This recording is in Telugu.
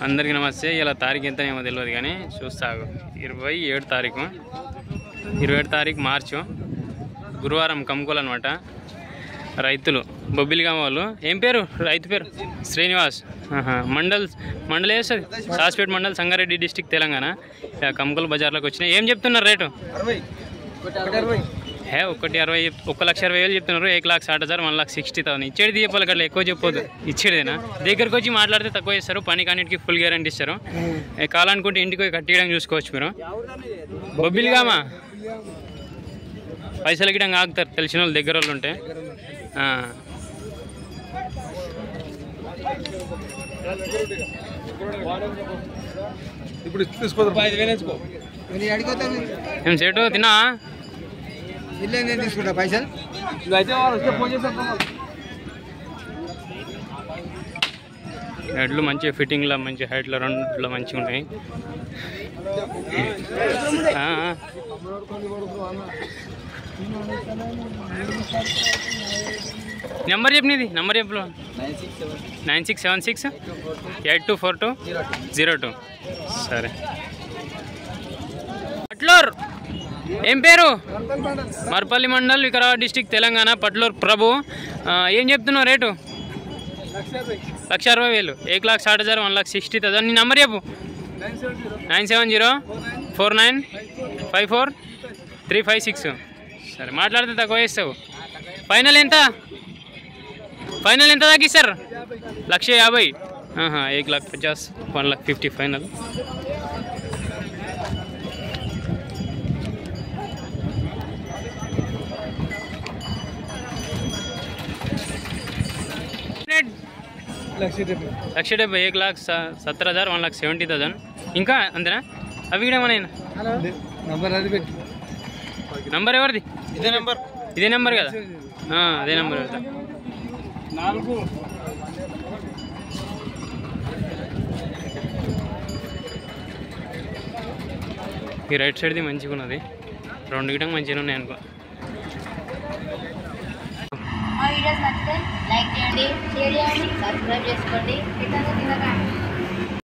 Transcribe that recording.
అందరికీ నమస్తే. ఇలా తారీఖు ఎంత ఏమో తెలియదు కానీ చూస్తాగు. 27 తారీఖు మార్చు, గురువారం కమ్కోలు అనమాట. రైతులు బొబ్బిలిగామ వాళ్ళు. ఏం పేరు రైతు పేరు? శ్రీనివాస్. మండల్ వేస్తుంది, సాస్పేట్ మండల్, సంగారెడ్డి డిస్టిక్, తెలంగాణ. కమ్కోలు బజార్లోకి వచ్చినాయి. ఏం చెప్తున్నారు రేటు? 1,60,000 1,60,000 చెప్తున్నారు. 1,60,000 1,60,000 ఇచ్చేది తీయపాలి కట్లా ఎక్కువ చెప్పొద్దు. ఇచ్చేదేనా? దగ్గరకు వచ్చి మాట్లాడితే తక్కువ ఇస్తారు. పనికి అన్నిటికీ ఫుల్ గ్యారంటీ ఇస్తారు. కావాలనుకుంటే ఇంటికి కట్టియడం చూసుకోవచ్చు మీరు. బొబ్బిలిగామా పైసలు గిట్టంగా ఆగుతారు తెలిసిన వాళ్ళు, దగ్గర వాళ్ళు ఉంటే. ఏం సేటు తిన్నా? తీసుకుంటా పైసలు. ఎడ్లు మంచి ఫిట్టింగ్లో, మంచి హైట్లో, రెండులో మంచిగా ఉన్నాయి. నెంబర్ చెప్పినది, నెంబర్ చెప్పు. 9676824202. సరే. పట్లూర్ ఏం పేరు? మర్పల్లి మండల్, వికారాబాద్ డిస్టిక్, తెలంగాణ. పట్లూర్ ప్రభు. ఏం చెప్తున్నావు రేటు? 1,60,000. 1,60,000 1,60,000. నీ నెంబర్ చెప్పు. 9704954356. సరే, మాట్లాడితే తక్కువ చేస్తావు. ఫైనల్ ఎంత? ఫైనల్ ఎంత తగ్గిస్తారు? 1,50,000. 1,50,000 1,50,000 ఫైనల్. ₹1,70,000 1,70,000 1,70,000. ఇంకా అంతేనా? అవి కూడా ఏమన్నా? నంబర్ ఎవరిది? ఇదే నెంబర్ కదా? అదే నెంబర్. ఈ రైట్ సైడ్ది మంచిగా ఉన్నది, రెండు గిటంగా మంచిగా ఉన్నాయి అనుకో. మా వీడియోస్ నచ్చితే లైక్ చేయండి, షేర్ చేయండి, సబ్స్క్రైబ్ చేసుకోండి.